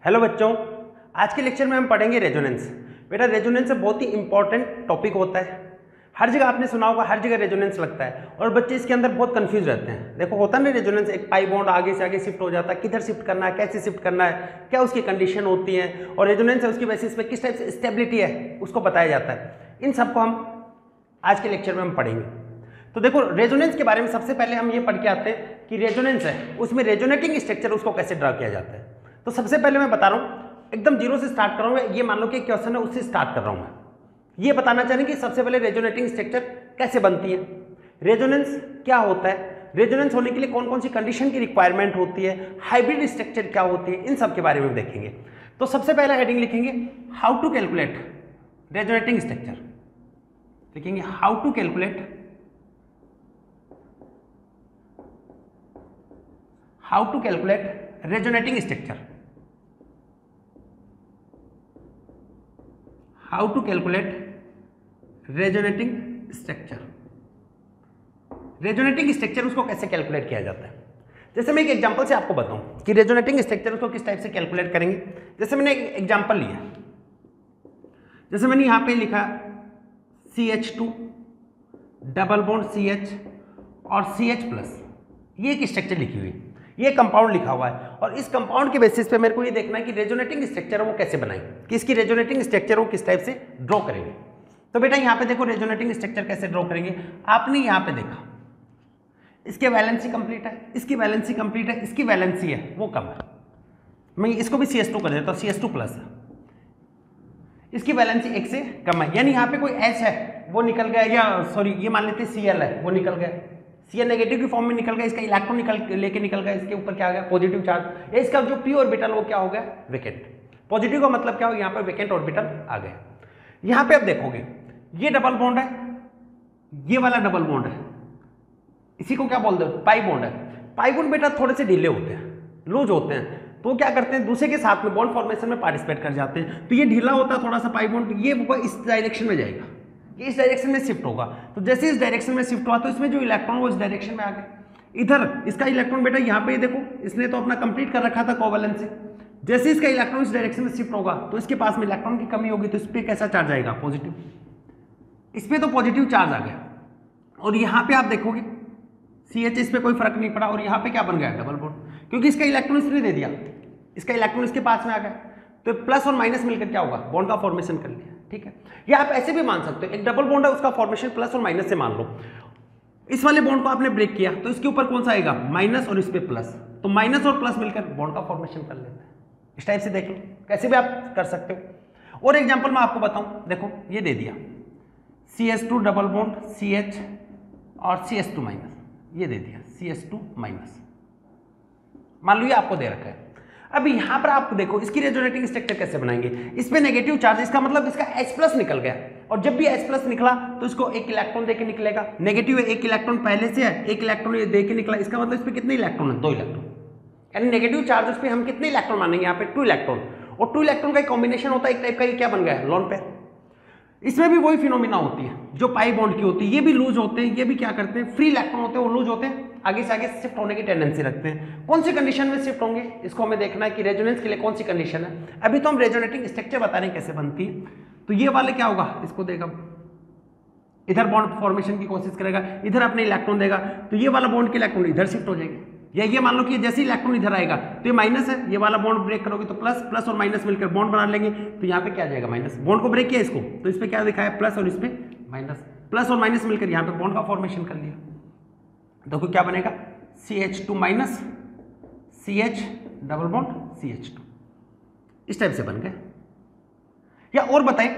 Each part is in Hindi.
हेलो बच्चों, आज के लेक्चर में हम पढ़ेंगे रेजोनेंस। बेटा रेजोनेंस बहुत ही इंपॉर्टेंट टॉपिक होता है। हर जगह आपने सुना होगा, हर जगह रेजोनेंस लगता है और बच्चे इसके अंदर बहुत कंफ्यूज रहते हैं। देखो होता ना रेजोनेंस, एक पाई बॉन्ड आगे से आगे शिफ्ट हो जाता है, किधर शिफ्ट करना है, कैसे शिफ्ट करना है, क्या उसकी कंडीशन होती है और रेजोनेंस है उसकी बेसिस पे किस टाइप से स्टेबिलिटी है उसको बताया जाता है। इन सबको हम आज के लेक्चर में हम पढ़ेंगे। तो देखो रेजोनेंस के बारे में सबसे पहले हम ये पढ़ के आते हैं कि रेजोनेंस है उसमें रेजोनेटिंग स्ट्रक्चर उसको कैसे ड्रा किया जाता है। तो सबसे पहले मैं बता रहा हूँ, एकदम जीरो से स्टार्ट कर रहा हूँ। ये मान लो कि क्वेश्चन है उससे स्टार्ट कर रहा हूँ। मैं ये बताना चाहेंगे कि सबसे पहले रेजोनेटिंग स्ट्रक्चर कैसे बनती है, रेजोनेंस क्या होता है, रेजोनेंस होने के लिए कौन कौन सी कंडीशन की रिक्वायरमेंट होती है, हाइब्रिड स्ट्रक्चर क्या होती है, इन सब के बारे में देखेंगे। तो सबसे पहला हेडिंग लिखेंगे how to calculate resonating structure. लिखेंगे how to calculate resonating structure. How to calculate resonating structure. Resonating structure उसको कैसे कैलकुलेट किया जाता है। जैसे मैं एक एग्जांपल से आपको बताऊं कि रेजोनेटिंग स्ट्रक्चर उसको किस टाइप से कैलकुलेट करेंगे। जैसे मैंने एक एग्जांपल लिया, जैसे मैंने यहां पे लिखा CH2 डबल बॉन्ड CH और CH+, ये एक स्ट्रक्चर लिखी हुई, ये कंपाउंड लिखा हुआ है और इस कंपाउंड के बेसिस पे मेरे को ये देखना है कि रेजोनेटिंग स्ट्रक्चर वो कैसे बनाएंगे, कि इसकी रेजोनेटिंग स्ट्रक्चर वो किस टाइप से ड्रॉ करेंगे। तो बेटा यहाँ पे देखो रेजोनेटिंग स्ट्रक्चर कैसे ड्रॉ करेंगे। आपने यहाँ पे देखा इसके वैलेंसी कंप्लीट है, इसकी वैलेंसी कंप्लीट है, इसकी वैलेंसी है वो कम है। मैं इसको भी CS2 कर देता हूँ, CS2+ है, इसकी वैलेंसी 1 से कम है, यानी यहाँ पे कोई H है वो निकल गया, या सॉरी ये मान लेते हैं Cl है वो निकल गया, Cl नेगेटिव की फॉर्म में निकल गया, इसका इलेक्ट्रॉन लेके निकल गया, इसके ऊपर क्या आ गया पॉजिटिव चार्ज, या इसका जो p ऑर्बिटल वो क्या हो गया वेकेंट। पॉजिटिव का मतलब क्या हो, यहाँ पर वेकेंट ऑर्बिटल आ गया। यहाँ पे आप देखोगे ये डबल बॉन्ड है, ये वाला डबल बॉन्ड है, इसी को क्या बोलते हैं पाई बॉन्ड है। पाई बॉन्ड बेटा थोड़े से ढीले होते हैं, लूज होते हैं, तो क्या करते हैं दूसरे के साथ में बॉन्ड फॉर्मेशन में पार्टिसिपेट कर जाते हैं। तो ये ढीला होता है थोड़ा सा पाई बॉन्ड, ये इस डायरेक्शन में जाएगा, ये इस डायरेक्शन में शिफ्ट होगा। तो जैसे इस डायरेक्शन में शिफ्ट हुआ तो इसमें जो इलेक्ट्रॉन वो इस डायरेक्शन में आ गए। इधर इसका इलेक्ट्रॉन बेटा यहाँ पे देखो, इसने तो अपना कंप्लीट कर रखा था कोवैलेंस से, जैसे इसका इलेक्ट्रॉन इस डायरेक्शन में शिफ्ट होगा तो इसके पास में इलेक्ट्रॉन की कमी होगी, तो इस पर कैसा चार्ज आएगा पॉजिटिव, इस पर तो पॉजिटिव चार्ज आ गया। और यहाँ पे आप देखोगे CH इस पर कोई फर्क नहीं पड़ा और यहाँ पे क्या बन गया डबल बॉन्ड, क्योंकि इसका इलेक्ट्रॉन इसने दे दिया, इसका इलेक्ट्रॉन इसके पास में आ गया, तो प्लस और माइनस मिलकर क्या होगा बॉन्ड का फॉर्मेशन कर लिया। ठीक है, या आप ऐसे भी मान सकते हो, एक डबल बॉन्ड है उसका फॉर्मेशन प्लस और माइनस से मान लो। इस वाले बॉन्ड को आपने ब्रेक किया तो इसके ऊपर कौन सा आएगा माइनस और इस पे प्लस, तो माइनस और प्लस मिलकर बॉन्ड का फॉर्मेशन कर लेते हैं। इस टाइप से देख लो, कैसे भी आप कर सकते हो। और एग्जाम्पल मैं आपको बताऊं, देखो ये दे दिया CH2 डबल बॉन्ड CH और CS2-, ये दे दिया CS2-। मान लो ये आपको दे रखा है। अब यहाँ पर आप देखो इसकी रेजोनेटिंग स्ट्रक्चर कैसे बनाएंगे। इस पे नेगेटिव चार्ज, इसका मतलब इसका H+ निकल गया, और जब भी H+ निकला तो इसको एक इलेक्ट्रॉन देके निकलेगा। नेगेटिव है, एक इलेक्ट्रॉन पहले से है, एक इलेक्ट्रॉन ये देके निकला, इसका मतलब इस पे कितने इलेक्ट्रॉन है 2 इलेक्ट्रॉन, यानी नेगेटिव चार्ज उस पर हम कितने इलेक्ट्रॉन मानेंगे यहाँ पे 2 इलेक्ट्रॉन, और 2 इलेक्ट्रॉन का कॉम्बिनेशन होता है एक टाइप का, ये क्या बन गया लोन पेयर। इसमें भी वही फिनोमिना होती है जो पाई बॉन्ड की होती है, ये भी लूज होते हैं, ये भी क्या करते हैं फ्री इलेक्ट्रॉन होते हैं, वो लूज होते हैं, आगे से आगे शिफ्ट होने की टेंडेंसी रखते हैं। कौन सी कंडीशन में शिफ्ट होंगे इसको हमें देखना है कि रेजोनेंस के लिए कौन सी कंडीशन है। अभी तो हम रेजोनेटिंग स्ट्रक्चर बता रहे हैं कैसे बनती है। तो ये वाले क्या होगा, इसको देगा इधर बॉन्ड फॉर्मेशन की कोशिश करेगा, इधर अपने इलेक्ट्रॉन देगा, तो ये वाला बॉन्ड के इलेक्ट्रॉन इधर शिफ्ट हो जाएंगे। या ये मान लो कि जैसे इलेक्ट्रॉन इधर आएगा तो ये माइनस है, ये वाला बॉन्ड ब्रेक करोगे तो प्लस, प्लस और माइनस मिलकर बॉन्ड बना लेंगे, तो यहाँ पे क्या जाएगा माइनस। बॉन्ड को ब्रेक किया इसको तो इस पे क्या दिखाया प्लस और इस पे माइनस, प्लस और माइनस मिलकर यहाँ पे बॉन्ड का फॉर्मेशन कर लिया। देखो क्या बनेगा CH2- CH double bond CH2, इस टाइप से बन गए। या और बताएं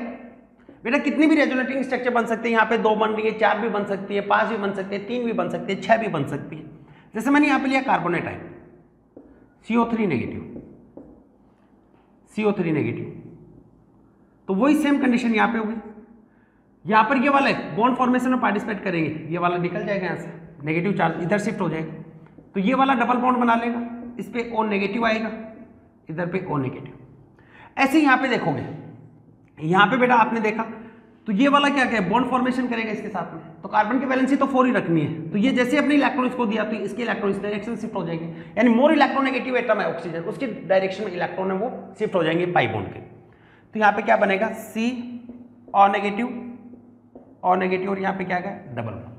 बेटा कितनी भी रेजोनेटिंग स्ट्रक्चर बन सकते हैं। यहाँ पे 2 बन रही है, 4 भी बन सकती है, 5 भी बन सकती है, 3 भी बन सकती है, 6 भी बन सकती है। जैसे मैंने यहाँ पे लिया कार्बोनेट आयन CO3 नेगेटिव, तो वही सेम कंडीशन यहाँ पे होगी। यहाँ पर ये वाला बॉन्ड फॉर्मेशन में पार्टिसिपेट करेंगे, ये वाला निकल जाएगा यहाँ से, नेगेटिव चार्ज इधर शिफ्ट हो जाएगा, तो ये वाला डबल बॉन्ड बना लेगा, इस पे O नेगेटिव आएगा, इधर पे O नेगेटिव। ऐसे यहाँ पे देखोगे, यहाँ पे बेटा आपने देखा तो ये वाला क्या क्या है, बॉन्ड फॉर्मेशन करेगा इसके साथ में, तो कार्बन की वैलेंसी तो 4 ही रखनी है, तो ये जैसे ही अपने इलेक्ट्रॉन इसको दिया तो इसके इलेक्ट्रॉन इस डायरेक्शन शिफ्ट हो जाएंगे, यानी मोर इलेक्ट्रोनेगेटिव एटम है ऑक्सीजन, उसके डायरेक्शन में इलेक्ट्रॉन है वो शिफ्ट हो जाएंगे पाई बॉन्ड के। तो यहाँ पे क्या बनेगा, C और नेगेटिव और यहाँ पे क्या है डबल बॉन्ड।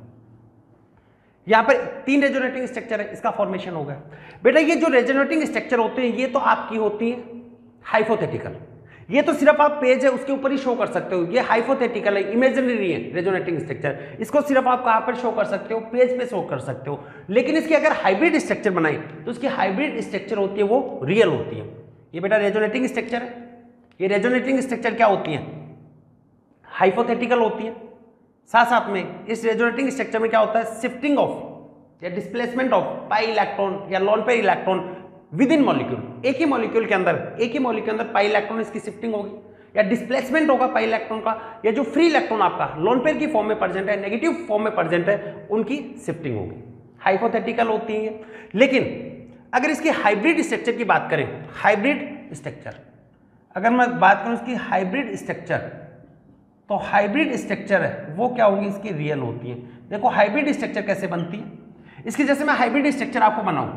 यहाँ पर 3 रेजोनेटिंग स्ट्रक्चर है, इसका फॉर्मेशन हो गया। बेटा ये जो रेजोनेटिंग स्ट्रक्चर होते हैं ये तो आपकी होती है हाइपोथेटिकल, ये तो सिर्फ आप पेज है उसके ऊपर ही शो कर सकते हो, ये हाइपोथेटिकल है, इमेजिनरी है रेजोनेटिंग स्ट्रक्चर, इसको सिर्फ आप कहाँ पर शो कर सकते हो, पेज पे शो कर सकते हो। लेकिन इसकी अगर हाइब्रिड स्ट्रक्चर बनाए तो उसकी हाइब्रिड स्ट्रक्चर होती है वो रियल होती है। ये बेटा रेजोनेटिंग स्ट्रक्चर है, ये रेजोनेटिंग स्ट्रक्चर क्या होती है, हाइपोथेटिकल होती है। साथ साथ में इस रेजोनेटिंग स्ट्रक्चर में क्या होता है, शिफ्टिंग ऑफ या डिस्प्लेसमेंट ऑफ पाई इलेक्ट्रॉन या lone pair electron with in molecule, एक ही मॉलिक्यूल के अंदर पाई इलेक्ट्रॉन इसकी शिफ्टिंग होगी या डिस्प्लेसमेंट होगा पाई इलेक्ट्रॉन का, या जो फ्री इलेक्ट्रॉन आपका लोन पेयर की फॉर्म में प्रेजेंट है, नेगेटिव फॉर्म में प्रेजेंट है, उनकी शिफ्टिंग होगी, हाइपोथेटिकल होती है। लेकिन अगर इसकी हाइब्रिड स्ट्रक्चर की बात करें, हाइब्रिड स्ट्रक्चर अगर मैं बात करूं इसकी हाइब्रिड स्ट्रक्चर, तो हाइब्रिड स्ट्रक्चर है वो क्या होगी, इसकी रियल होती है। देखो हाइब्रिड स्ट्रक्चर कैसे बनती है, इसकी जैसे मैं हाइब्रिड स्ट्रक्चर आपको बनाऊं,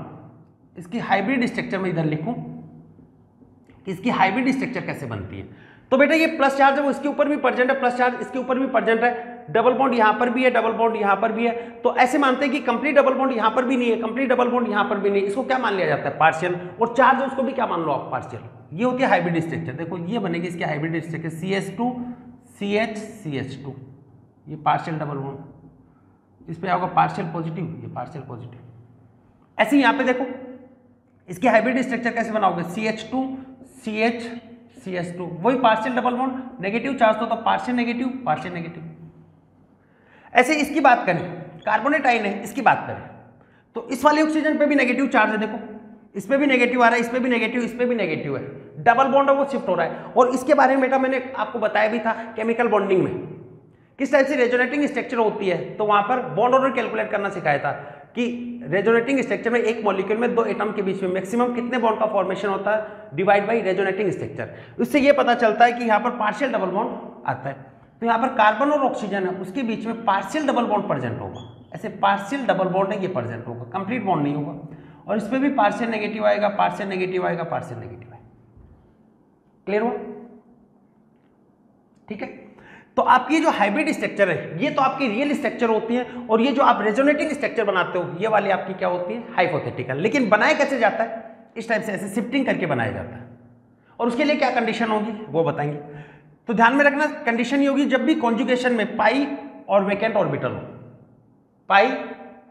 इसकी हाइब्रिड स्ट्रक्चर में इधर लिखूं कि इसकी हाइब्रिड स्ट्रक्चर कैसे बनती है। तो बेटा ये प्लस चार्ज है वो इसके ऊपर भी प्रेजेंट है, प्लस चार्ज इसके ऊपर भी प्रेजेंट है, डबल बॉन्ड यहां पर भी है, डबल बॉन्ड यहां पर भी है, तो ऐसे मानते हैं कि कंप्लीट डबल बॉन्ड यहां पर भी नहीं है, कंप्लीट डबल बॉन्ड यहां पर भी नहीं, इसको क्या मान लिया जाता है, पार्शियल, और चार्ज उसको भी क्या मान लो आप, पार्शियल। ये होती है हाइब्रिड स्ट्रक्चर। देखो ये बनेगी इसकी hybrid structure, CH2 CH CH2, ये पार्शियल डबल बॉन्ड, इस पे आओगे पार्शियल पॉजिटिव, ये पार्शियल पॉजिटिव। ऐसे ही यहाँ पे देखो इसकी हाइब्रिड स्ट्रक्चर कैसे बनाओगे, CH2 CH CH2, वही partial double bond, negative charge तो पार्शियल नेगेटिव पार्शियल नेगेटिव। ऐसे इसकी बात करें, कार्बोनेट आयन है, इसकी बात करें तो इस वाले ऑक्सीजन पे भी नेगेटिव चार्ज है, देखो इस पे भी नेगेटिव आ रहा है, इस पे भी नेगेटिव, इस पे भी नेगेटिव है, डबल बॉन्ड है वो शिफ्ट हो रहा है। और इसके बारे में बेटा मैंने आपको बताया भी था केमिकल बॉन्डिंग में किस टाइप से रेजोनेटिंग स्ट्रक्चर होती है, तो वहां पर बॉन्ड ऑर्डर कैलकुलेट करना सिखाया था कि रेजोनेटिंग स्ट्रक्चर में एक मॉलिक्यूल में 2 एटम के बीच में मैक्सिमम कितने बॉन्ड का फॉर्मेशन होता है, डिवाइड बाय रेजोनेटिंग स्ट्रक्चर। उससे ये पता चलता है कि यहाँ पर पार्शियल डबल बॉन्ड आता है, तो यहाँ पर कार्बन और ऑक्सीजन है उसके बीच में पार्शियल डबल बॉन्ड प्रेजेंट होगा, ऐसे पार्शियल डबल बॉन्ड है ये प्रेजेंट होगा, कंप्लीट बॉन्ड नहीं होगा। और इस पर भी पार्शियल नेगेटिव आएगा, पार्शियल नेगेटिव आएगा, पार्शियल नेगेटिव आएगा। क्लियर हुआ? ठीक है। तो आपकी जो हाइब्रिड स्ट्रक्चर है ये तो आपकी रियल स्ट्रक्चर होती है, और ये जो आप रेजोनेटिंग स्ट्रक्चर बनाते हो ये वाली आपकी क्या होती है, हाइपोथेटिकल। लेकिन बनाया कैसे जाता है, इस टाइप से ऐसे शिफ्टिंग करके बनाया जाता है, और उसके लिए क्या कंडीशन होगी वो बताएंगे। तो ध्यान में रखना कंडीशन ये होगी जब भी कॉन्जुगेशन में पाई और वैकेंट ऑर्बिटल हो, पाई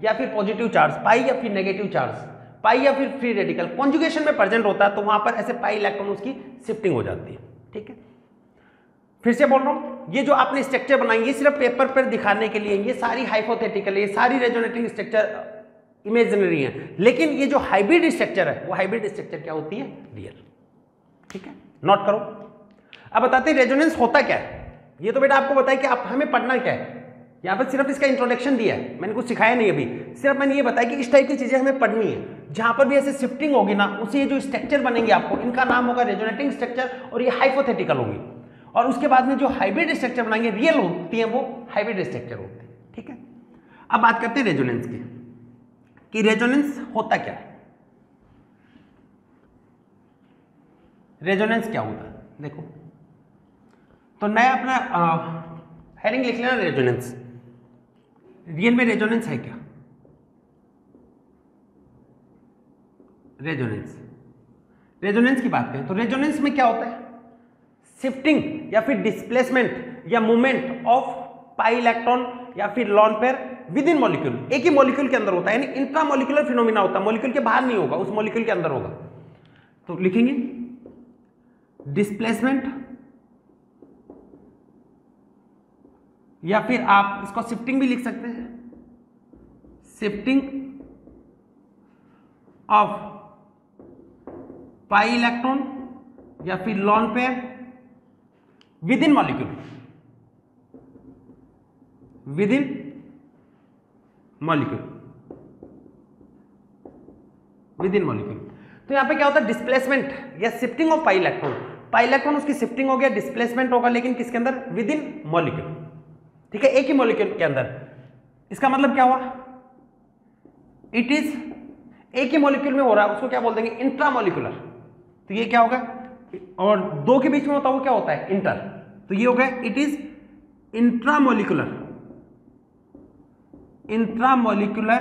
या फिर पॉजिटिव चार्ज, पाई या फिर नेगेटिव चार्ज, पाई या फिर फ्री रेडिकल कॉन्जुगेशन में प्रेजेंट होता है, तो वहां पर ऐसे पाई इलेक्ट्रॉन उसकी शिफ्टिंग हो जाती है। ठीक है, फिर से बोल रहा हूं, ये जो आपने स्ट्रक्चर बनाई ये सिर्फ पेपर पर दिखाने के लिए, ये सारी हाइपोथेटिकल है, ये सारी रेजोनेटिंग स्ट्रक्चर इमेजिनरी है, लेकिन ये जो हाइब्रिड स्ट्रक्चर है वो हाइब्रिड स्ट्रक्चर क्या होती है, रियल। ठीक है, नोट करो। अब बताते हैं रेजोनेंस होता क्या है। ये तो बेटा आपको बताया कि आप हमें पढ़ना क्या है, यहाँ पर सिर्फ इसका इंट्रोडक्शन दिया है, मैंने कुछ सिखाया नहीं अभी, सिर्फ मैंने ये बताया कि इस टाइप की चीजें हमें पढ़नी है। जहां पर भी ऐसे शिफ्टिंग होगी ना, उसे जो स्ट्रक्चर बनेंगे आपको, इनका नाम होगा रेजोनेटिंग स्ट्रक्चर, और ये हाइपोथेटिकल होंगी। और उसके बाद में जो हाइब्रिड स्ट्रक्चर बनाएंगे रियल होती है वो हाइब्रिड स्ट्रक्चर होती है। ठीक है, अब बात करते हैं रेजोनेंस की, कि रेजोनेंस होता क्या है, रेजोनेंस क्या होता है। देखो तो नया अपना हेडिंग लिख लेना, रेजोनेंस। रियल में रेजोनेंस है क्या, रेजोनेंस, रेजोनेंस की बात करें तो रेजोनेंस में क्या होता है, शिफ्टिंग या फिर डिस्प्लेसमेंट या मूवमेंट ऑफ पाई इलेक्ट्रॉन या फिर lone pair with in molecule, एक ही मॉलिक्यूल के अंदर होता है, यानी इंट्रा मॉलिक्यूलर फिनोमिना होता है, मॉलिक्यूल के बाहर नहीं होगा, उस मॉलिक्यूल के अंदर होगा। तो लिखेंगे डिस्प्लेसमेंट, या फिर आप इसको शिफ्टिंग भी लिख सकते हैं, शिफ्टिंग ऑफ पाई इलेक्ट्रॉन या फिर lone pair with in molecule, with in molecule, with in molecule. तो यहां पे क्या होता है, डिस्प्लेसमेंट या shifting of pi electron pi electron उसकी शिफ्टिंग हो गया, डिस्प्लेसमेंट होगा, लेकिन किसके अंदर? विद इन मॉलिक्यूल, ठीक है, एक ही मॉलिक्यूल के अंदर। इसका मतलब क्या हुआ? इट इज एक ही मॉलिक्यूल में हो रहा है, उसको क्या बोल देंगे? इंट्रामॉलिक्यूलर। तो ये क्या होगा? और दो के बीच में होता है वो क्या होता है? इंटर। तो ये हो गया it is intramolecular, intramolecular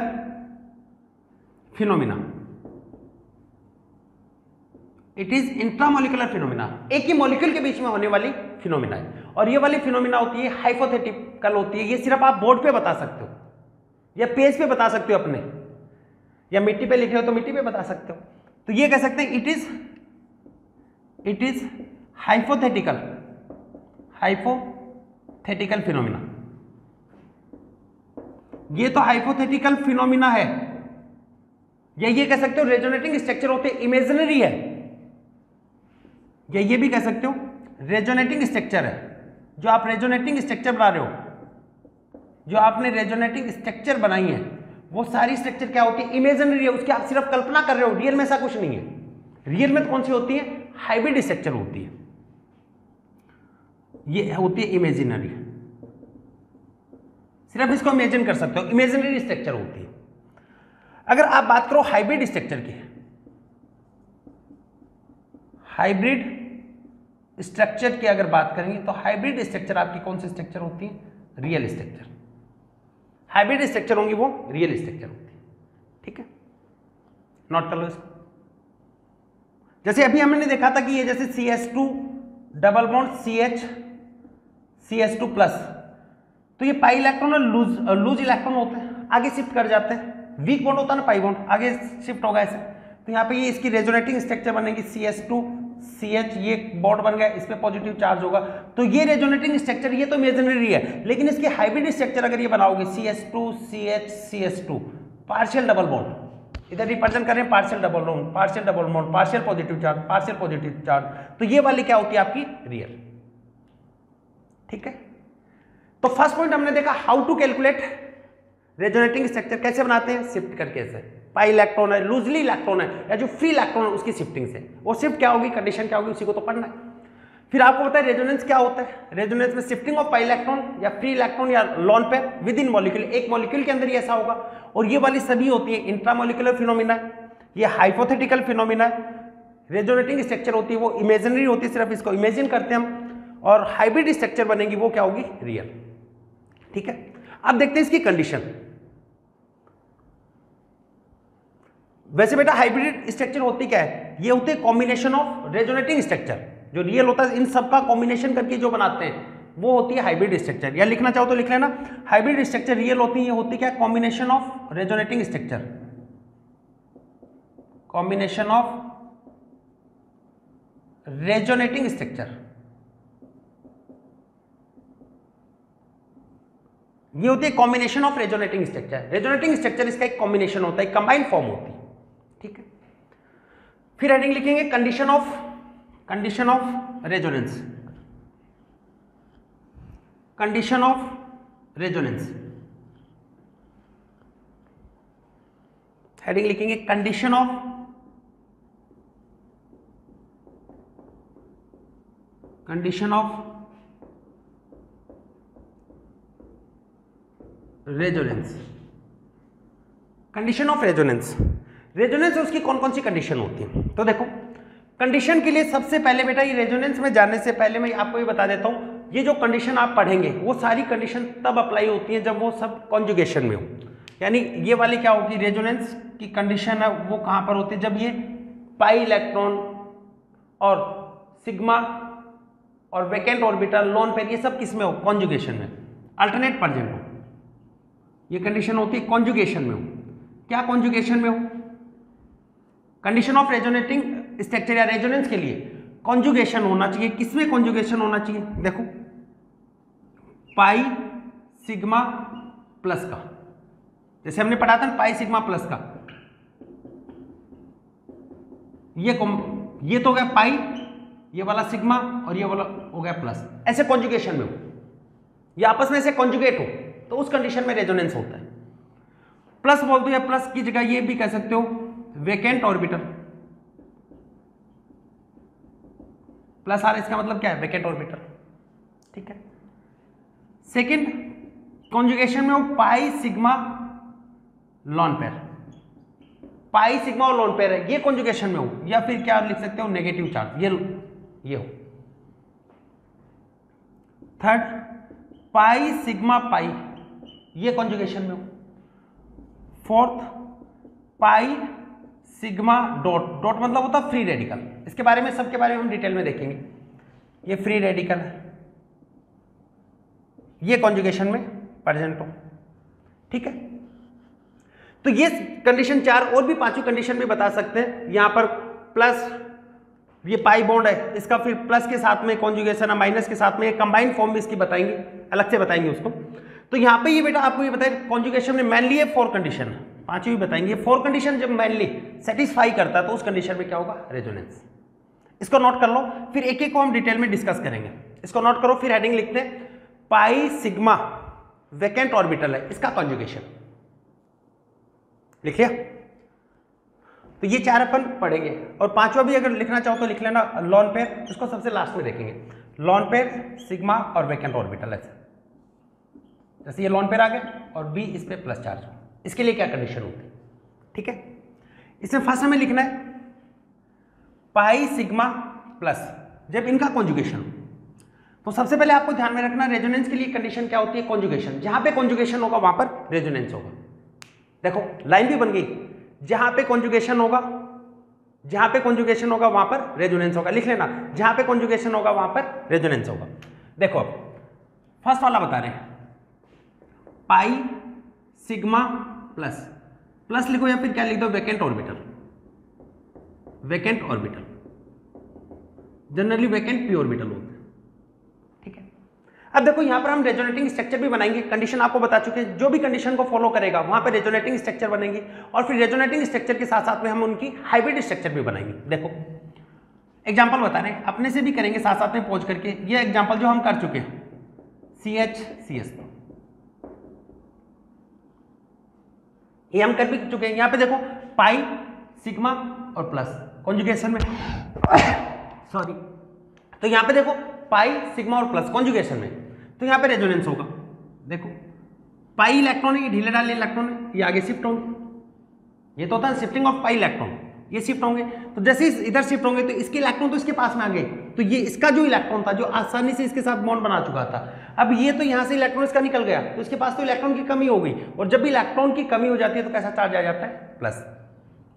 phenomena. It is intramolecular phenomena, एक ही मॉलिक्यूल के बीच में होने वाली फिनोमिना है। और ये वाली फिनोमिना होती है हाइपोथेटिकल होती है, ये सिर्फ आप बोर्ड पे बता सकते हो या पेज पे बता सकते हो अपने, या मिट्टी पे लिख रहे हो तो मिट्टी पे बता सकते हो। तो ये कह सकते हैं it is hypothetical, hypothetical phenomena. ये तो हाइपोथेटिकल फिनोमिना है, या ये कह सकते हो रेजोनेटिंग स्ट्रक्चर होते इमेजिनरी है, या ये भी कह सकते हो रेजोनेटिंग स्ट्रक्चर है। जो आप रेजोनेटिंग स्ट्रक्चर बना रहे हो, जो आपने रेजोनेटिंग स्ट्रक्चर बनाई है, वो सारी स्ट्रक्चर क्या होती है? इमेजिनरी है, उसकी आप सिर्फ कल्पना कर रहे हो, रियल में ऐसा कुछ नहीं है। रियल में कौन सी होती है? हाइब्रिड स्ट्रक्चर होती है, ये होती है इमेजिनरी, सिर्फ इसको इमेजिन कर सकते हो, इमेजिनरी स्ट्रक्चर होती है। अगर आप बात करो हाइब्रिड स्ट्रक्चर की, हाइब्रिड स्ट्रक्चर की अगर बात करेंगे तो हाइब्रिड स्ट्रक्चर आपकी कौन सी स्ट्रक्चर होती है? Real structure. हाइब्रिड स्ट्रक्चर होंगी वो रियल स्ट्रक्चर होती है, ठीक है, नोट कर लो इसको। जैसे अभी हमने देखा था कि ये जैसे CH2 double bond CH2 plus, तो ये पाई इलेक्ट्रॉन और लूज इलेक्ट्रॉन होते हैं, आगे शिफ्ट कर जाते हैं। वीक बॉन्ड होता है ना पाई बॉन्ड, आगे शिफ्ट होगा ऐसे। तो यहाँ पे ये इसकी रेजोनेटिंग स्ट्रक्चर बनेगी CH2 CH, ये बॉन्ड बन गया, इस पे पॉजिटिव चार्ज होगा। तो ये रेजोनेटिंग स्ट्रक्चर ये तो इमेजिनरी है, लेकिन इसकी हाइब्रिड स्ट्रक्चर अगर ये बनाओगे CH2 CH CH2 partial double bond, इधर रिप्रेजेंट कर रहे हैं partial double bond, partial double bond, partial positive charge, partial positive charge, तो ये वाली क्या होती है आपकी? रियल, ठीक है। तो फर्स्ट पॉइंट हमने देखा how to calculate resonating structure, कैसे बनाते हैं? शिफ्ट करके से। पाई इलेक्ट्रॉन है, लूजली इलेक्ट्रॉन है, या जो फ्री इलेक्ट्रॉन है उसकी शिफ्टिंग से। वो शिफ्ट क्या होगी, कंडीशन क्या होगी, उसी को तो पढ़ना है। फिर आपको पता है रेजोनेंस क्या होता है? रेजोनेंस में शिफ्टिंग ऑफ पाई इलेक्ट्रॉन या फ्री इलेक्ट्रॉन या lone pair with in molecule, एक मॉलिक्यूल के अंदर ही ऐसा होगा। और ये वाली सभी होती है इंट्रामॉलिक्यूलर फिनोमिना, ये हाइपोथेटिकल फिनोमिना। रेजोनेटिंग स्ट्रक्चर होती है वो इमेजिनरी होती है, सिर्फ इसको इमेजिन करते हैं हम। और हाइब्रिड स्ट्रक्चर बनेगी वो क्या होगी? रियल, ठीक है। अब देखते हैं इसकी कंडीशन। वैसे बेटा हाइब्रिड स्ट्रक्चर होती क्या है? ये होती है कॉम्बिनेशन ऑफ रेजोनेटिंग स्ट्रक्चर, जो रियल होता है इन सब का कॉम्बिनेशन करके जो बनाते हैं वो होती है हाइब्रिड स्ट्रक्चर। या लिखना चाहो तो लिख लेना, हाइब्रिड स्ट्रक्चर रियल होती है, ये होती क्या? Combination of resonating structure, combination of resonating structure. ये होती है combination of resonating structure. Resonating structure इसका एक कॉम्बिनेशन होता है, कंबाइंड फॉर्म होती है, ठीक है। फिर हेडिंग लिखेंगे condition of resonance, condition of resonance. Heading लिखेंगे condition of resonance. Condition of resonance, resonance उसकी कौन कौन सी कंडीशन होती है? तो देखो कंडीशन के लिए सबसे पहले बेटा, ये रेजोनेंस में जाने से पहले मैं आपको ये बता देता हूं, ये जो कंडीशन आप पढ़ेंगे वो सारी कंडीशन तब अप्लाई होती है जब वो सब कॉन्जुगेशन में हो। यानी ये वाली क्या होगी? रेजोनेंस की कंडीशन है वो कहां पर होती है? जब ये पाई इलेक्ट्रॉन और सिग्मा और वैकेंट ऑर्बिटल, लोन पेयर, ये सब किस में हो? कॉन्जुगेशन में, अल्टरनेट प्रेजेंट हो। ये कंडीशन होती है कॉन्जुगेशन में हो। क्या कॉन्जुगेशन में हो? कंडीशन ऑफ रेजोनेटिंग स्ट्रक्चर या रेजोनेंस के लिए कॉन्जुगेशन होना चाहिए। किसमें कॉन्जुगेशन होना चाहिए? देखो पाई सिग्मा प्लस का, जैसे हमने पढ़ा था पाई सिग्मा प्लस का, ये तो हो गया पाई, ये वाला सिग्मा और ये वाला हो गया प्लस, ऐसे कॉन्जुगेशन में हो, ये आपस में ऐसे कॉन्जुगेट हो तो उस कंडीशन में रेजोनेंस होता है। प्लस बोल दो या प्लस की जगह ये भी कह सकते हो वैकेंट ऑर्बिटल, प्लस आर इसका मतलब क्या है, वैकेंट ऑर्बिटल, ठीक है। सेकेंड कॉन्जुगेशन में वो pi sigma lone pair, pi sigma और लॉन पेयर है, ये कॉन्जुगेशन में हो, या फिर क्या लिख सकते हो नेगेटिव चार्ज, ये हो। थर्ड पाई सिग्मा पाई, ये कॉन्जुगेशन में हो। Fourth pi sigma dot, dot मतलब होता फ्री रेडिकल, इसके बारे में सबके बारे में हम डिटेल में देखेंगे। ये फ्री रेडिकल है, ये कॉन्जुगेशन में प्रेजेंट हो, ठीक है। तो ये कंडीशन 4 और भी 5वीं कंडीशन भी बता सकते हैं। यहां पर प्लस ये पाई बॉन्ड है, इसका फिर प्लस के साथ में कॉन्जुगेशन है, माइनस के साथ में कंबाइंड फॉर्म भी इसकी बताएंगे, अलग से बताएंगे उसको। तो यहाँ पे ये बेटा आपको ये बताए कॉन्जुगेशन में मेनली ये 4 कंडीशन, 5वीं भी बताएंगे। 4 कंडीशन जब मेनली सेटिस्फाई करता है तो उस कंडीशन में क्या होगा, रेजोनेंस। इसको नोट कर लो, फिर एक एक को हम डिटेल में डिस्कस करेंगे। इसको नोट करो, फिर हेडिंग लिखते हैं पाई सिग्मा वैकेंट ऑर्बिटल है, इसका कॉन्जुगेशन लिख लिया। तो ये 4 अपन पढ़ेंगे, और 5वां भी अगर लिखना चाहो तो लिख लेना लॉन पेयर, उसको सबसे लास्ट में देखेंगे। लॉन पेयर सिग्मा और वैकेंट ऑर्बिटल ऐसे, जैसे ये लॉन पेयर आ गया और बी इस पे प्लस चार्ज, इसके लिए क्या कंडीशन होती है, ठीक है। इसमें फर्स्ट हमें लिखना है पाई सिग्मा प्लस, जब इनका कॉन्जुगेशन हो तो सबसे पहले आपको ध्यान में रखना रेजोनेंस के लिए कंडीशन क्या होती है, कॉन्जुगेशन। जहां पे कॉन्जुगेशन होगा वहां पर रेजोनेंस होगा। देखो लाइन भी बन गई, जहां पे कॉन्जुगेशन होगा, जहां पे कॉन्जुगेशन होगा वहां पर रेजोनेंस होगा, लिख लेना, जहां पे कॉन्जुगेशन होगा वहां पर रेजोनेंस होगा। देखो अब फर्स्ट वाला बता रहे हैं पाई सिग्मा प्लस, प्लस लिखो या फिर क्या लिख दो vacant orbital, vacant orbital, generally vacant P orbital होते हैं, ठीक है। अब देखो यहां पर हम रेजोनेटिंग स्ट्रक्चर भी बनाएंगे, कंडीशन आपको बता चुके हैं, जो भी कंडीशन को फॉलो करेगा वहां पर रेजोनेटिंग स्ट्रक्चर बनेंगे, और फिर रेजोनेटिंग स्ट्रक्चर के साथ साथ में हम उनकी हाइब्रिड स्ट्रक्चर भी बनाएंगे। देखो एग्जांपल बता रहे हैं, अपने से भी करेंगे साथ साथ में पहुंच करके। ये एग्जांपल जो हम कर चुके हैं CH CS, ये हम कर भी चुके हैं। यहां पे देखो पाई सिग्मा और प्लस कॉन्जुगेशन में सॉरी, तो यहां पे देखो पाई सिग्मा और प्लस कॉन्जुगेशन में, तो यहां पे रेजोनेंस होगा। देखो पाई इलेक्ट्रॉन है, ये ढीले डाले इलेक्ट्रॉन है, ये आगे शिफ्ट होंगे, ये तो होता है शिफ्टिंग ऑफ पाई इलेक्ट्रॉन, ये शिफ्ट होंगे। तो जैसे इधर शिफ्ट होंगे तो इसके इलेक्ट्रॉन तो इसके पास में आ गए, तो ये इसका जो इलेक्ट्रॉन था जो आसानी से इसके साथ बॉन्ड बना चुका था, अब ये तो यहां से इलेक्ट्रॉन इसका निकल गया, तो इसके पास तो इलेक्ट्रॉन की कमी हो गई, और जब भी इलेक्ट्रॉन की कमी हो जाती है तो कैसा चार्ज आ जाता है, प्लस।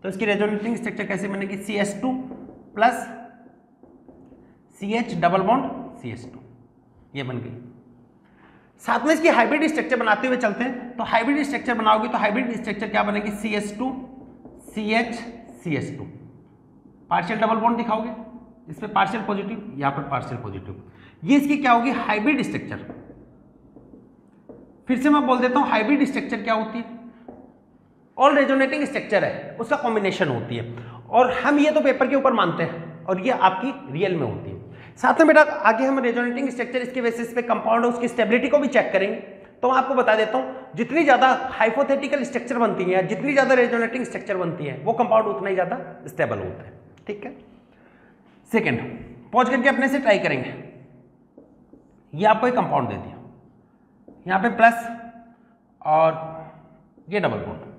तो इसकी रेजोनेटिंग स्ट्रक्चर कैसे बनेगी, CH2 plus CH double bond CH2, ये बन गई। साथ में इसकी हाइब्रिड स्ट्रक्चर बनाते हुए चलते हैं, तो हाइब्रिड स्ट्रक्चर बनाओगे तो हाइब्रिड स्ट्रक्चर क्या बनेगी, CH2 CH CH2, partial double bond दिखाओगे, इसमें पार्शियल पॉजिटिव, यहां पर पार्शियल पॉजिटिव, ये इसकी क्या होगी, हाइब्रिड स्ट्रक्चर। फिर से मैं बोल देता हूं हाइब्रिड स्ट्रक्चर क्या होती है, ऑल रेजोनेटिंग स्ट्रक्चर है उसका कॉम्बिनेशन होती है, और हम ये तो पेपर के ऊपर मानते हैं और ये आपकी रियल में होती है। साथ में बेटा आगे हम रेजोनेटिंग स्ट्रक्चर इसके बेसिस पे कंपाउंड उसकी स्टेबिलिटी को भी चेक करेंगे। तो मैं आपको बता देता हूं जितनी ज्यादा हाइपोथेटिकल स्ट्रक्चर बनती है, जितनी ज्यादा रेजोनेटिंग स्ट्रक्चर बनती है, वो कंपाउंड उतना ही ज्यादा स्टेबल होता है, ठीक है। सेकेंड पहुंच करके अपने से ट्राई करेंगे, ये आपको एक कंपाउंड दे दिया, यहां पे प्लस और ये डबल बॉन्ड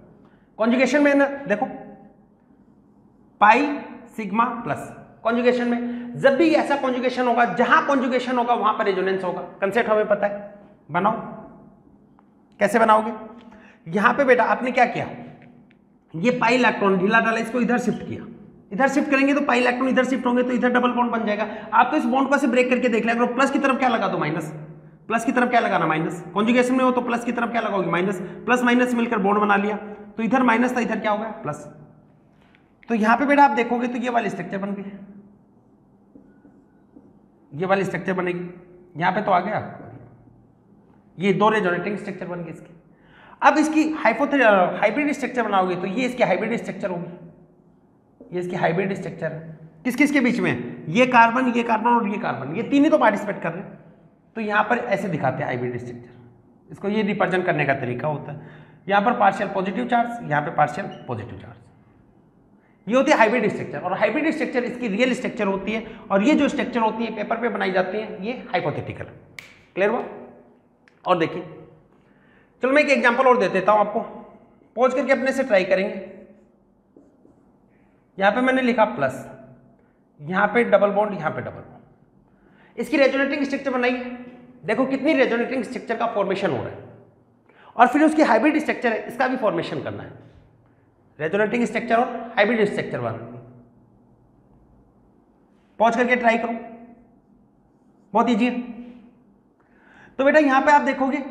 कॉन्जुगेशन में ना, देखो पाई सिग्मा प्लस कॉन्जुगेशन में, जब भी ऐसा कॉन्जुगेशन होगा जहां कॉन्जुगेशन होगा वहां पर रेजोनेंस होगा। कंसेप्ट हमें पता है, बनाओ, कैसे बनाओगे। यहां पे बेटा आपने क्या किया, ये पाई इलेक्ट्रॉन ढीला डाला, इसको इधर शिफ्ट किया, इधर शिफ्ट करेंगे तो पाई इलेक्ट्रॉन इधर शिफ्ट होंगे तो इधर डबल बॉन्ड बन जाएगा। आप तो इस बॉन्ड को ऐसे ब्रेक करके देख लिया करो, प्लस की तरफ क्या लगा दो माइनस, प्लस की तरफ क्या लगाना माइनस, कॉन्जुगेशन में हो तो प्लस की तरफ क्या लगाओगे माइनस, प्लस माइनस मिलकर बॉन्ड बना लिया, तो इधर माइनस था इधर क्या हो गया प्लस। तो यहां पे बेटा आप देखोगे तो ये वाली स्ट्रक्चर बन गई, ये वाली स्ट्रक्चर बनेगी, यहां पे तो आ गया, ये दो रेजोनेटिंग स्ट्रक्चर बन गई इसकी। अब इसकी हाइब्रिड स्ट्रक्चर बनाओगे तो ये इसकी हाइब्रिड स्ट्रक्चर होगी, ये इसकी हाइब्रिड स्ट्रक्चर है, किस किस के बीच में, ये कार्बन और ये कार्बन, ये तीन ही तो पार्टिसिपेट कर रहे हैं। तो यहां पर ऐसे दिखाते हैं हाइब्रिड स्ट्रक्चर, इसको ये रिप्रेजेंट करने का तरीका होता है। यहां पर पार्शियल पॉजिटिव चार्ज, यहां पे पार्शियल पॉजिटिव चार्ज, ये होती है हाइब्रिड स्ट्रक्चर, और हाइब्रिड स्ट्रक्चर इसकी रियल स्ट्रक्चर होती है, और ये जो स्ट्रक्चर होती है पेपर पे बनाई जाती है ये हाइपोथेटिकल। क्लियर हुआ? और देखिए, चलो मैं एक एग्जांपल और दे देता हूं आपको, पॉज करके अपने से ट्राई करेंगे। यहां पे मैंने लिखा प्लस, यहां पे डबल बॉन्ड, यहां पे डबल बॉन्ड, इसकी रेजोनेटिंग स्ट्रक्चर बनाई, देखो कितनी रेजोनेटिंग स्ट्रक्चर का फॉर्मेशन हो रहा है, और फिर उसकी हाइब्रिड स्ट्रक्चर है इसका भी फॉर्मेशन करना है, रेजोनेटिंग स्ट्रक्चर और हाइब्रिड स्ट्रक्चर बनानी। पॉज करके ट्राई करो, बहुत इजी है। तो बेटा यहां पे आप देखोगे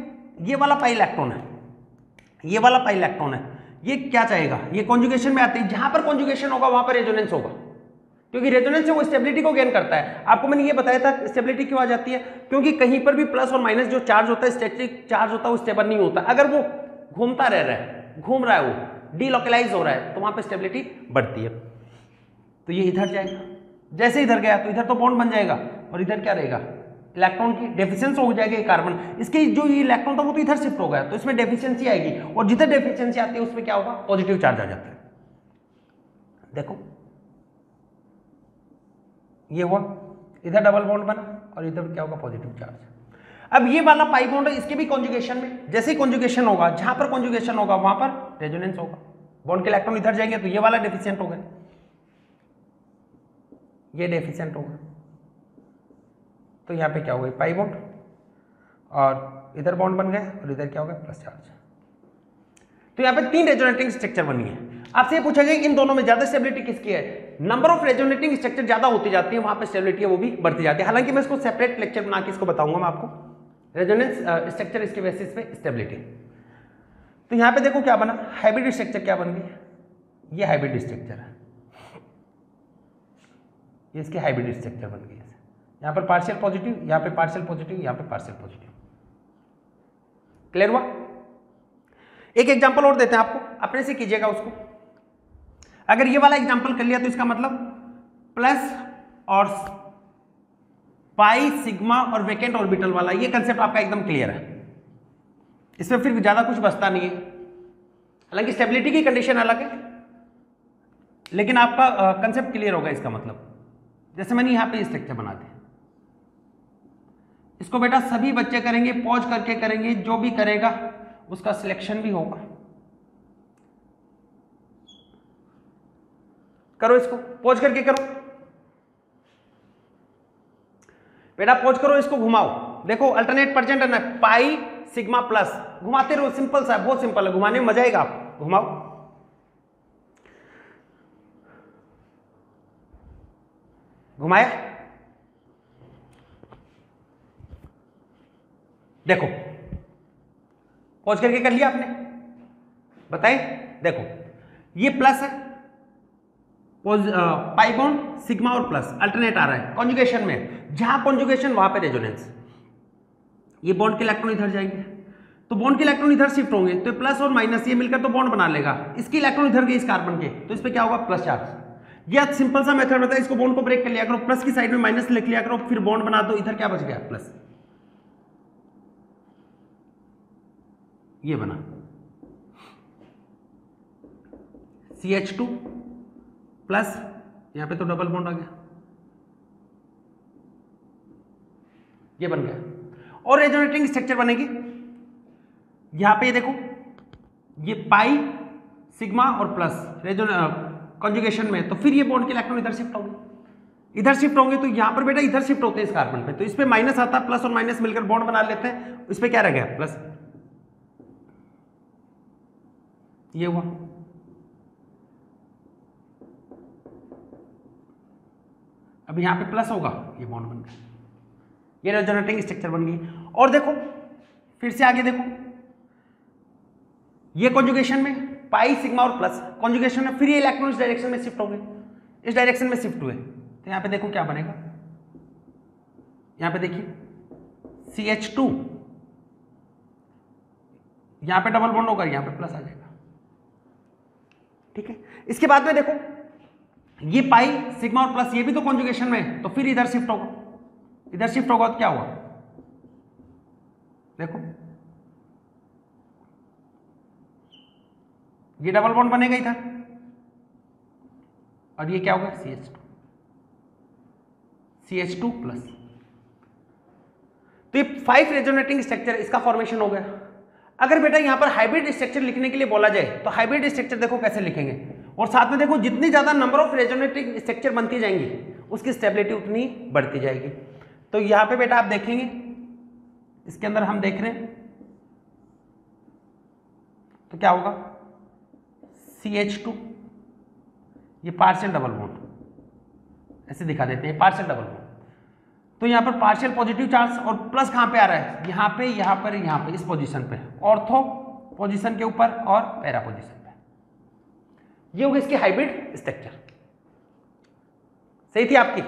ये वाला पाई इलेक्ट्रॉन है, ये वाला पाई इलेक्ट्रॉन है, ये क्या चाहेगा, ये कॉन्जुगेशन में आते हैं, जहां पर कॉन्जुगेशन होगा वहां पर रेजोनेंस होगा, क्योंकि रेजोनेंस से वो स्टेबिलिटी को गेन करता है। आपको मैंने ये बताया था स्टेबिलिटी क्यों आ जाती है, क्योंकि कहीं पर भी प्लस और माइनस जो चार्ज होता है, स्टैटिक चार्ज होता है, वो स्टेबल नहीं होता। अगर वो घूमता रह रहा है, घूम रहा है, वो डीलोकलाइज हो रहा है, तो वहां पर स्टेबिलिटी बढ़ती है। तो ये इधर जाएगा, जैसे इधर गया तो इधर तो बॉन्ड बन जाएगा, और इधर क्या रहेगा, इलेक्ट्रॉन की डेफिशिएंसी हो जाएगी, कार्बन, इसके जो ये इलेक्ट्रॉन था वो तो इधर शिफ्ट हो गया, तो इसमें डेफिशिएंसी आएगी, और जिधर डेफिशिएंसी आती है उसमें क्या होगा, पॉजिटिव चार्ज आ जाता है। देखो ये हुआ, इधर डबल बॉन्ड बना, और इधर क्या होगा, पॉजिटिव चार्ज। अब ये वाला पाई बॉन्ड है, इसके भी कॉन्जुगेशन में, जैसे ही कॉन्जुगेशन होगा, जहां पर कॉन्जुगेशन होगा वहां पर रेजोनेंस होगा, बॉन्ड के इलेक्ट्रॉन इधर जाएंगे, तो ये वाला डेफिशिएंट हो गया, ये डेफिशिएंट होगा, तो यहाँ पे क्या हो गया, पाई बॉन्ड, और इधर बॉन्ड बन गए, और इधर क्या हो गया, प्लस चार्ज। तो यहाँ पे 3 रेजोनेटिंग स्ट्रक्चर बनी है। आपसे ये पूछा गया इन दोनों में ज्यादा स्टेबिलिटी किसकी है, नंबर ऑफ रेजोनेटिंग स्ट्रक्चर ज्यादा होती जाती है, वहां पे स्टेबिलिटी है वो भी बढ़ती जाती है। हालांकि मैं इसको सेपरेट लेक्चर बना के इसको बताऊंगा मैं आपको, रेजोनेंस स्ट्रक्चर इसके बेसिस पे स्टेबिलिटी। तो यहाँ पे देखो क्या बना, हाइब्रिड स्ट्रक्चर क्या बन गई, ये हाइब्रिड स्ट्रक्चर है, ये इसकी हाइब्रिड स्ट्रक्चर बन गई है। यहाँ पर पार्शियल पॉजिटिव, यहाँ पे पार्शियल पॉजिटिव, यहाँ पे पार्शियल पॉजिटिव। क्लियर हुआ? एक एग्जांपल और देते हैं आपको, अपने से कीजिएगा उसको। अगर ये वाला एग्जांपल कर लिया तो इसका मतलब प्लस और पाई, सिग्मा और वेकेंट ऑर्बिटल वाला, ये कंसेप्ट आपका एकदम क्लियर है, इसमें फिर ज्यादा कुछ बचता नहीं है। हालांकि स्टेबिलिटी की कंडीशन अलग है, लेकिन आपका कंसेप्ट क्लियर होगा। इसका मतलब जैसे मैंने यहां पे स्ट्रक्चर बना दिया, इसको बेटा सभी बच्चे करेंगे, पॉज करके करेंगे, जो भी करेगा उसका सिलेक्शन भी होगा। करो इसको, पॉज करके करो बेटा, पॉज करो, इसको घुमाओ, देखो अल्टरनेट परसेंट है, पाई सिग्मा प्लस, घुमाते रहो, सिंपल सा है, बहुत सिंपल है, घुमाने में मजा आएगा, आप घुमाओ। घुमाया, देखो पॉज करके कर लिया आपने, बताइए। देखो ये प्लस है, पाई बॉन्ड सिग्मा और प्लस अल्टरनेट आ रहा है, कॉन्जुगेशन में, जहां कॉन्जुगेशन वहां पे रेजोनेंस। ये बॉन्ड के इलेक्ट्रॉन इधर जाएंगे, तो बॉन्ड के इलेक्ट्रॉन इधर शिफ्ट होंगे, तो प्लस और माइनस ये मिलकर तो बॉन्ड बना लेगा, इसके इलेक्ट्रॉन इधर गए इस कार्बन के, तो इस पे क्या होगा, प्लस चार्ज। यह सिंपल सा मेथड होता है, इसको बॉन्ड को ब्रेक कर लिया करो, प्लस की साइड में माइनस लिख लिया करो, फिर बॉन्ड बना दो, इधर क्या बच गया, प्लस, ये बना CH2 प्लस, यहां पे तो डबल बॉन्ड आ गया, ये बन गया। और रेजोनेटिंग स्ट्रक्चर बनेगी, यहां पे देखो ये पाई सिग्मा और प्लस कॉन्जुगेशन में, तो फिर ये बॉन्ड के इलेक्ट्रॉन इधर शिफ्ट होंगे, इधर शिफ्ट होंगे, तो यहां पर बेटा इधर शिफ्ट होते हैं इस कार्बन पे, तो इस पे माइनस आता है, प्लस और माइनस मिलकर बॉन्ड बना लेते हैं, इस पे क्या रह गया, प्लस, ये हुआ। अब यहां पे प्लस होगा, ये बॉन्ड बन गया, ये रेजोनेटिंग स्ट्रक्चर बन गई। और देखो फिर से आगे देखो, ये कॉन्जुगेशन में पाई सिग्मा और प्लस कॉन्जुगेशन में, फिर ये इलेक्ट्रॉन इस डायरेक्शन में शिफ्ट हो गए, इस डायरेक्शन में शिफ्ट हुए, तो यहां पे देखो क्या बनेगा, यहां पे देखिए CH2, यहां पे डबल बॉन्ड होगा, यहां पे प्लस आ जाएगा, ठीक है। इसके बाद में देखो ये पाई सिग्मा और प्लस, ये भी तो कॉन्जुगेशन में है, तो फिर इधर शिफ्ट होगा, इधर शिफ्ट होगा तो क्या हुआ, देखो ये डबल बॉन्ड बनेगा इधर, और ये क्या होगा CH2 प्लस। तो ये 5 रेजोनेटिंग स्ट्रक्चर, इसका फॉर्मेशन हो गया। अगर बेटा यहां पर हाइब्रिड स्ट्रक्चर लिखने के लिए बोला जाए तो हाइब्रिड स्ट्रक्चर देखो कैसे लिखेंगे, और साथ में देखो जितनी ज्यादा नंबर ऑफ रेजोनेटिंग स्ट्रक्चर बनती जाएंगी उसकी स्टेबिलिटी उतनी बढ़ती जाएगी। तो यहां पे बेटा आप देखेंगे, इसके अंदर हम देख रहे हैं तो क्या होगा CH2, ये पार्शियल डबल बॉन्ड ऐसे दिखा देते हैं, पार्शियल डबल बॉन्ड। तो यहां पर पार्शियल पॉजिटिव चार्ज और प्लस कहां पे आ रहा है, यहां पे, यहां पर, यहां पे, इस पोजीशन पे, ऑर्थो पोजीशन के ऊपर और पैरा पोजीशन पे। ये होगी इसकी हाइब्रिड स्ट्रक्चर। सही थी आपकी?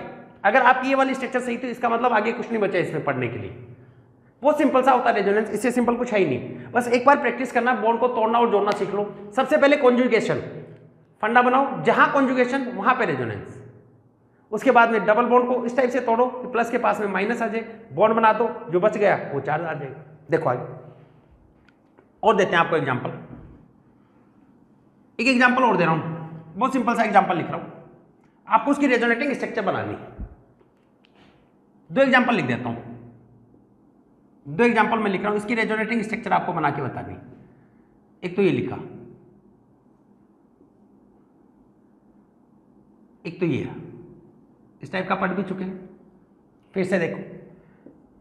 अगर आपकी ये वाली स्ट्रक्चर सही थी इसका मतलब आगे कुछ नहीं बचा इसमें पढ़ने के लिए। बहुत सिंपल सा होता है रेजोनेंस, इससे सिंपल कुछ है ही नहीं। बस एक बार प्रैक्टिस करना, बॉन्ड को तोड़ना और जोड़ना सीख लो। सबसे पहले कॉन्जुगेशन फंडा बनाओ, जहां कॉन्जुगेशन वहां पे रेजोनेंस। उसके बाद में डबल बॉन्ड को इस टाइप से तोड़ो कि प्लस के पास में माइनस आ जाए, बॉन्ड बना दो, जो बच गया वो चार्ज आ जाएगा। देखो आगे और देते हैं आपको एग्जांपल, एक एग्जांपल और दे रहा हूं, बहुत सिंपल सा एग्जांपल लिख रहा हूं, आपको उसकी रेजोनेटिंग स्ट्रक्चर बनानी। 2 एग्जांपल लिख देता हूं, 2 एग्जांपल मैं लिख रहा हूं, इसकी रेजोनेटिंग स्ट्रक्चर आपको बना के बतानी। एक तो ये लिखा, एक तो ये, इस टाइप का पढ़ भी चुके हैं। फिर से देखो,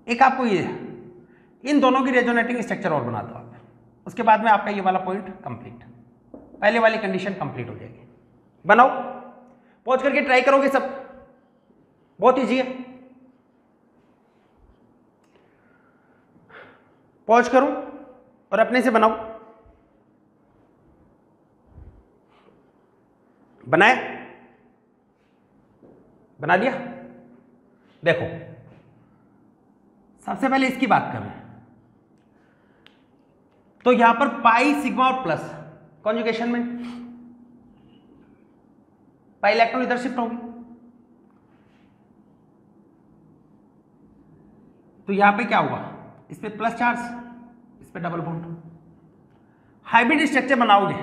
एक आपको ये, इन दोनों की रेजोनेटिंग स्ट्रक्चर और बना दो आप, उसके बाद में आपका ये वाला पॉइंट कंप्लीट, पहले वाली कंडीशन कंप्लीट हो जाएगी। बनाओ, पहुंच करके ट्राई करोगे सब, बहुत ईजी है। पॉज करो और अपने से बनाओ। बनाए, बना दिया। देखो सबसे पहले इसकी बात करें तो यहां पर पाई सिग्मा और प्लस कॉन्जुगेशन में पाई इलेक्ट्रॉन इधर शिफ्ट होगी, तो यहां पे क्या होगा, इस पे प्लस चार्ज, इस पे डबल बॉन्ड। हाइब्रिड स्ट्रक्चर बनाओगे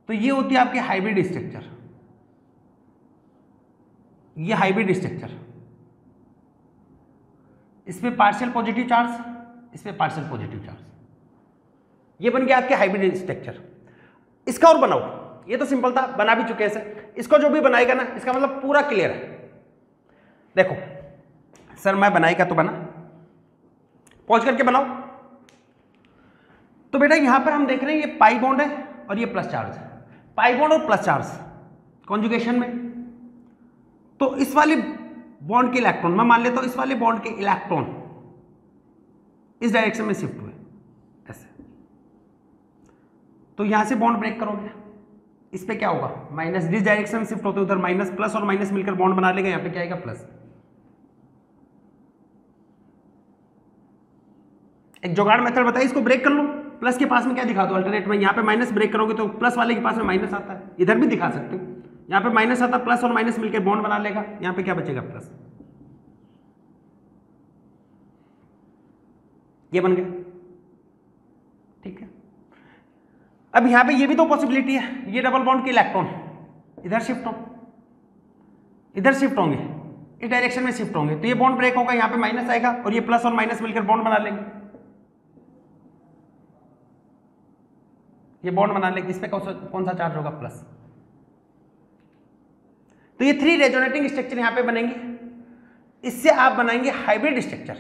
तो ये होती है आपकी हाइब्रिड स्ट्रक्चर, ये हाइब्रिड स्ट्रक्चर, इस पे पार्शियल पॉजिटिव चार्ज, इस पे पार्शियल पॉजिटिव चार्ज, ये बन गया आपके हाइब्रिड स्ट्रक्चर। इसका और बनाओ, ये तो सिंपल था, बना भी चुके हैं सर। इसको जो भी बनाएगा ना, इसका मतलब पूरा क्लियर है। देखो सर मैं बनाएगा तो बना, पॉज करके बनाओ। तो बेटा यहां पर हम देख रहे हैं ये पाई बॉन्ड है और ये प्लस चार्ज है, पाई बॉन्ड और प्लस चार्ज कॉन्जुगेशन में। तो इस वाले बॉन्ड के इलेक्ट्रॉन, मैं मान लेता हूं इस वाले बॉन्ड के इलेक्ट्रॉन इस डायरेक्शन में शिफ्ट हुए ऐसे, तो यहां से बॉन्ड ब्रेक करोगे, इस पे क्या होगा माइनस, जिस डायरेक्शन में शिफ्ट होते उधर माइनस, प्लस और माइनस मिलकर बॉन्ड बना लेगा, यहां पे क्या आएगा प्लस। एक जुगाड़ मेथड बताइए, इसको ब्रेक कर लो, प्लस के पास में क्या दिखा दो अल्टरनेट में, यहां पे माइनस ब्रेक करोगे तो प्लस वाले के पास में माइनस आता है, इधर भी दिखा सकते हो, यहां पे माइनस आता, प्लस और माइनस मिलकर बॉन्ड बना लेगा, यहां पे क्या बचेगा प्लस, ये बन गया। ठीक है, अब यहां पे ये भी तो पॉसिबिलिटी है, ये डबल बॉन्ड के इलेक्ट्रॉन इधर शिफ्ट हो, इधर शिफ्ट होंगे, इस डायरेक्शन में शिफ्ट होंगे, तो ये बॉन्ड ब्रेक होगा, यहां पे माइनस आएगा और ये प्लस और माइनस मिलकर बॉन्ड बना लेंगे, ये बॉन्ड बना लेंगे, इस पे कौन सा चार्ज होगा प्लस। तो ये 3 रेजोनेटिंग स्ट्रक्चर यहां पे बनेंगे, इससे आप बनाएंगे हाइब्रिड स्ट्रक्चर।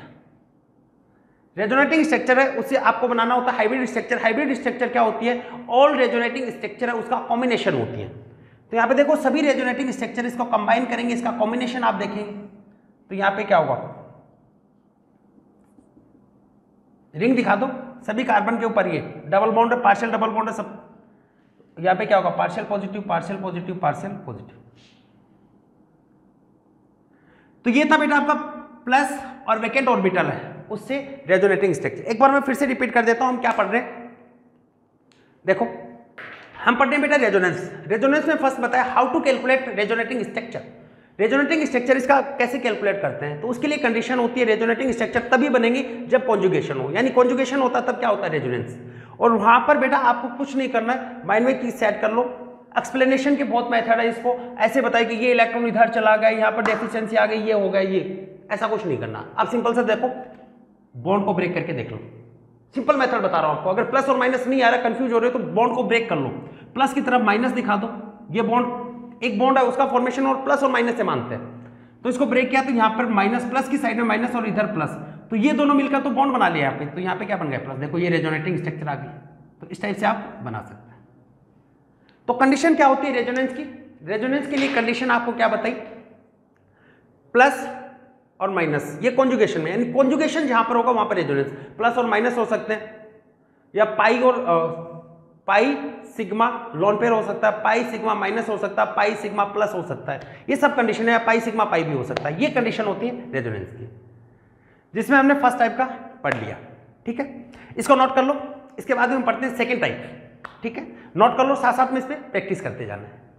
रेजोनेटिंग स्ट्रक्चर है उससे आपको बनाना होता है हाइब्रिड स्ट्रक्चर। हाइब्रिड स्ट्रक्चर क्या होती है, ऑल रेजोनेटिंग स्ट्रक्चर है उसका कॉम्बिनेशन होती है। तो यहां पे देखो सभी रेजोनेटिंग स्ट्रक्चर इसको कंबाइन करेंगे, इसका कॉम्बिनेशन आप देखेंगे, तो यहां पे क्या होगा, रिंग दिखा दो, सभी कार्बन के ऊपर ये डबल बॉन्ड है, पार्शियल डबल बॉन्ड है सब, यहां पे क्या होगा partial positive, partial positive, partial positive. तो ये था बेटा आपका प्लस और वैकेंट ऑर्बिटल है, उससे रेजोनेटिंग स्ट्रक्चर। एक बार मैं फिर से रिपीट कर देता हूं, हम क्या पढ़ रहे हैं। देखो हम पढ़ रहे हैं बेटा रेजोनेंस। रेजोनेंस में फर्स्ट बताया how to calculate resonating structure. Resonating structure इसका कैसे कैलकुलेट करते हैं, तो उसके लिए कंडीशन होती है रेजोनेटिंग स्ट्रक्चर तभी बनेगी जब कॉन्जुगेशन हो, यानी कॉन्जुगेशन होता है तब क्या होता है रेजोनेंस। और वहां पर बेटा आपको कुछ नहीं करना है, माइंड में चीज सेट कर लो, एक्सप्लेनेशन के बहुत मेथड है, इसको ऐसे बताए कि ये इलेक्ट्रॉन इधर चला गया, यहाँ पर डेफिशिएंसी आ गई, ये हो गया, ये ऐसा कुछ नहीं करना। आप सिंपल से देखो, बॉन्ड को ब्रेक करके देख लो, सिंपल मेथड बता रहा हूं आपको। अगर प्लस और माइनस नहीं आ रहा, कंफ्यूज हो रहे हो, तो बॉन्ड को ब्रेक कर लो, प्लस की तरफ माइनस दिखा दो, ये बॉन्ड एक बॉन्ड है, उसका फॉर्मेशन और प्लस और माइनस से मानते हैं, तो इसको ब्रेक किया तो यहाँ पर माइनस, प्लस की साइड में माइनस और इधर प्लस, तो ये दोनों मिलकर तो बॉन्ड बना लिया यहाँ पे, तो यहाँ पे क्या बन गया प्लस, देखो ये रेजोनेटिंग स्ट्रक्चर आ गई। तो इस टाइप से आप बना सकते हैं। तो कंडीशन क्या होती है रेजोनेंस की? रेजोनेंस के लिए कंडीशन आपको क्या बताई, प्लस और माइनस, ये कॉन्जुगेशन में, यानी कॉन्जुगेशन जहां पर होगा वहां पर रेजोनेंस, प्लस और माइनस हो सकते हैं, या पाई और पाई सिग्मा लोन पेयर हो सकता है, पाई सिग्मा माइनस हो सकता है, पाई सिग्मा प्लस हो सकता है, ये सब कंडीशन है, या पाई सिग्मा पाई भी हो सकता है। ये कंडीशन होती है रेजोनेंस की, जिसमें हमने फर्स्ट टाइप का पढ़ लिया। ठीक है, इसको नोट कर लो। इसके बाद हम पढ़ते हैं सेकेंड टाइप। ठीक है, नोट कर लो, साथ साथ में इस पर प्रैक्टिस करते जाना है।